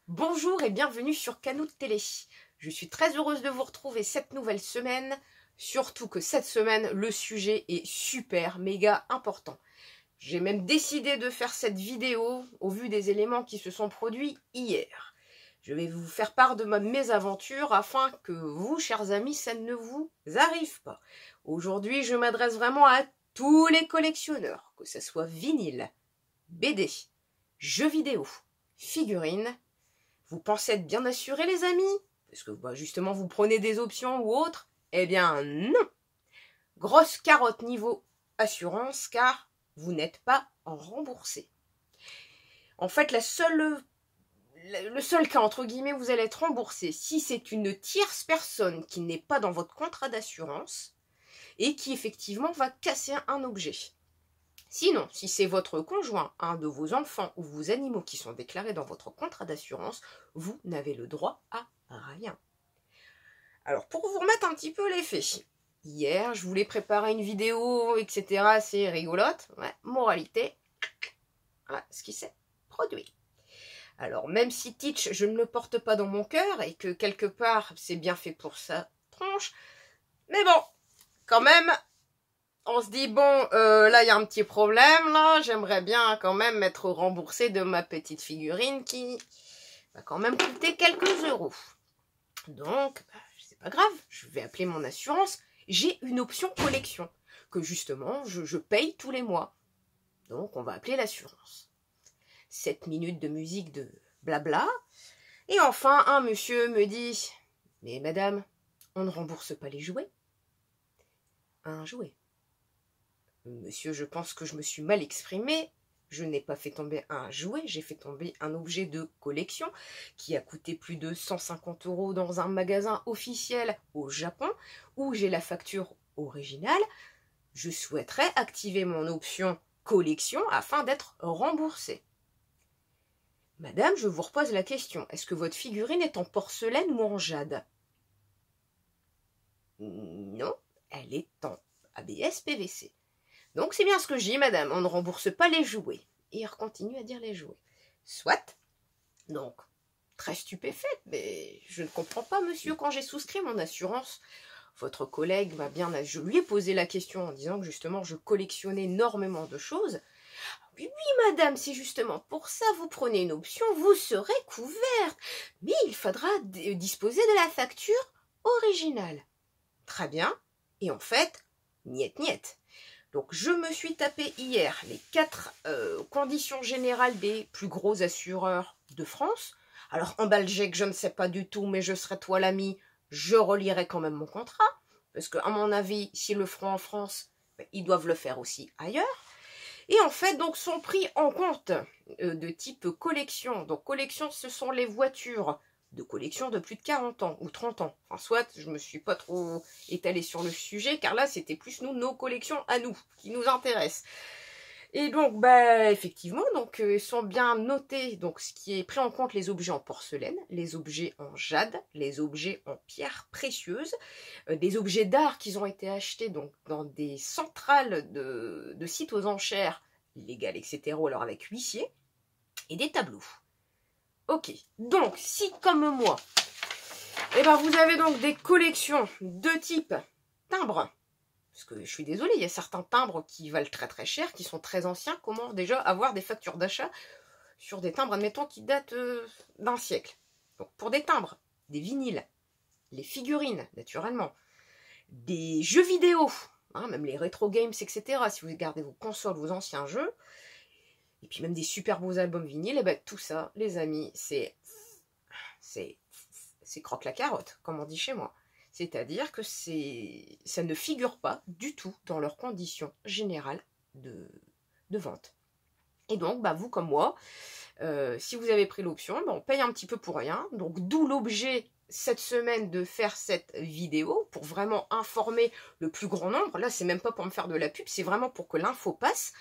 Bonjour et bienvenue sur Canaux Télé. Je suis très heureuse de vous retrouver cette nouvelle semaine, surtout que cette semaine, le sujet est super, méga important. J'ai même décidé de faire cette vidéo au vu des éléments qui se sont produits hier. Je vais vous faire part de ma mésaventure afin que vous, chers amis, ça ne vous arrive pas. Aujourd'hui, je m'adresse vraiment à tous les collectionneurs, que ce soit vinyle, BD, jeux vidéo, figurines. Vous pensez être bien assuré, les amis? Parce que justement, vous prenez des options ou autres? Eh bien, non! Grosse carotte niveau assurance, car vous n'êtes pas remboursé. En fait, le seul cas, entre guillemets, vous allez être remboursé si c'est une tierce personne qui n'est pas dans votre contrat d'assurance et qui, effectivement, va casser un objet. Sinon, si c'est votre conjoint, un de vos enfants ou vos animaux qui sont déclarés dans votre contrat d'assurance, vous n'avez le droit à rien. Alors, pour vous remettre un petit peu les faits, hier, je voulais préparer une vidéo, etc., assez rigolote. Ouais, moralité, voilà ce qui s'est produit. Alors, même si Teach, je ne le porte pas dans mon cœur et que quelque part, c'est bien fait pour sa tronche, mais bon, quand même... On se dit, bon, là, il y a un petit problème, là. J'aimerais bien quand même être remboursé de ma petite figurine qui va quand même coûter quelques euros. Donc, c'est pas grave, je vais appeler mon assurance. J'ai une option collection que, justement, je paye tous les mois. Donc, on va appeler l'assurance. 7 minutes de musique de blabla. Et enfin, un monsieur me dit, mais madame, on ne rembourse pas les jouets. Un jouet. Monsieur, je pense que je me suis mal exprimée. Je n'ai pas fait tomber un jouet, j'ai fait tomber un objet de collection qui a coûté plus de 150 € dans un magasin officiel au Japon où j'ai la facture originale. Je souhaiterais activer mon option collection afin d'être remboursée. Madame, je vous repose la question. Est-ce que votre figurine est en porcelaine ou en jade? Non, elle est en ABS PVC. Donc c'est bien ce que je dis, madame, on ne rembourse pas les jouets. Et il continue à dire les jouets. Soit. Donc, très stupéfaite, mais je ne comprends pas, monsieur, quand j'ai souscrit mon assurance, votre collègue m'a bien... Je lui ai posé la question en disant que justement, je collectionnais énormément de choses. Oui, oui, madame, c'est justement pour ça, vous prenez une option, vous serez couverte. Mais il faudra disposer de la facture originale. Très bien. Et en fait, niet, niet. Donc, je me suis tapé hier les 4 conditions générales des plus gros assureurs de France. Alors, en Belgique, je ne sais pas du tout, mais je serai toi l'ami, je relirai quand même mon contrat. Parce qu'à mon avis, s'ils le feront en France, ils doivent le faire aussi ailleurs. Et en fait, donc, sont pris en compte de type collection. Donc, collection, ce sont les voitures de collection de plus de 40 ans ou 30 ans. Enfin, soit, je me suis pas trop étalée sur le sujet, car là, c'était plus nos collections à nous, qui nous intéressent. Et donc, effectivement, donc, ils sont bien notés, donc, ce qui est pris en compte, les objets en porcelaine, les objets en jade, les objets en pierres précieuses, des objets d'art qui ont été achetés, donc, dans des centrales de sites aux enchères, légales, etc., alors avec huissier, et des tableaux. Ok, donc si comme moi, vous avez donc des collections de type timbre, parce que je suis désolée, il y a certains timbres qui valent très très cher, qui sont très anciens, comment déjà avoir des factures d'achat sur des timbres, admettons, qui datent d'un siècle. Donc pour des timbres, des vinyles, les figurines, naturellement, des jeux vidéo, même les rétro games, etc., si vous gardez vos consoles, vos anciens jeux, et puis même des super beaux albums vinyles, tout ça, les amis, c'est croque la carotte, comme on dit chez moi. C'est-à-dire que ça ne figure pas du tout dans leurs conditions générales de vente. Et donc, vous comme moi, si vous avez pris l'option, on paye un petit peu pour rien. Donc, d'où l'objet cette semaine de faire cette vidéo pour vraiment informer le plus grand nombre. Là, c'est même pas pour me faire de la pub, c'est vraiment pour que l'info passe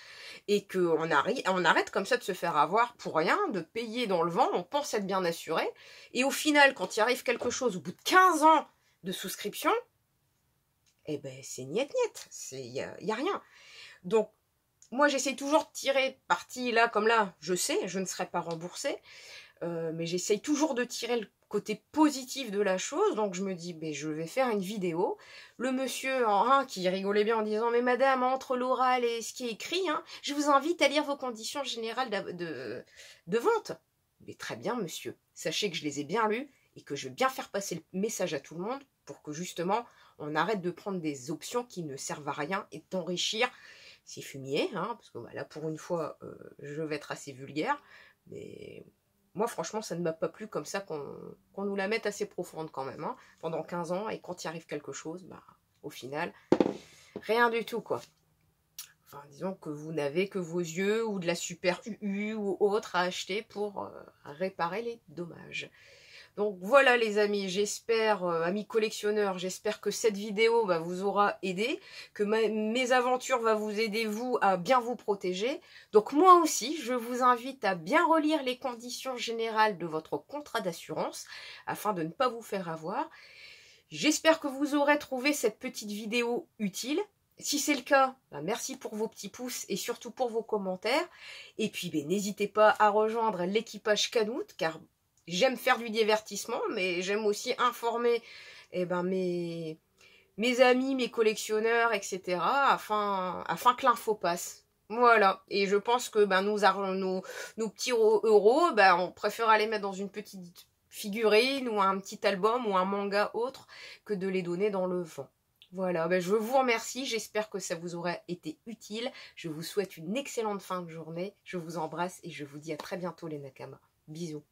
et qu'on arrête comme ça de se faire avoir pour rien, de payer dans le vent, on pense être bien assuré. Et au final, quand il arrive quelque chose, au bout de 15 ans de souscription, c'est niet, il y a rien. Donc, moi, j'essaie toujours de tirer parti là, comme là, je sais, je ne serai pas remboursée. mais j'essaye toujours de tirer le côté positif de la chose, donc je me dis, ben, je vais faire une vidéo. Le monsieur qui rigolait bien en disant, mais madame, entre l'oral et ce qui est écrit, hein, je vous invite à lire vos conditions générales de vente. Mais très bien, monsieur, sachez que je les ai bien lus et que je vais bien faire passer le message à tout le monde pour que justement, on arrête de prendre des options qui ne servent à rien et d'enrichir ces fumiers, hein, parce que là, pour une fois, je vais être assez vulgaire, mais moi, franchement, ça ne m'a pas plu comme ça qu'on nous la mette assez profonde quand même, hein, pendant 15 ans, et quand il arrive quelque chose, bah, au final, rien du tout, quoi. Enfin, disons que vous n'avez que vos yeux ou de la super UU ou autre à acheter pour réparer les dommages. Donc voilà les amis, j'espère, amis collectionneurs, j'espère que cette vidéo vous aura aidé, que mes aventures vont vous aider vous à bien vous protéger. Donc moi aussi, je vous invite à bien relire les conditions générales de votre contrat d'assurance afin de ne pas vous faire avoir. J'espère que vous aurez trouvé cette petite vidéo utile. Si c'est le cas, merci pour vos petits pouces et surtout pour vos commentaires. Et puis n'hésitez pas à rejoindre l'équipage Canoute car j'aime faire du divertissement, mais j'aime aussi informer mes amis, mes collectionneurs, etc. afin que l'info passe. Voilà. Et je pense que nos petits euros, on préfère les mettre dans une petite figurine ou un petit album ou un manga autre que de les donner dans le vent. Voilà, je vous remercie, j'espère que ça vous aura été utile. Je vous souhaite une excellente fin de journée, je vous embrasse et je vous dis à très bientôt les Nakamas. Bisous.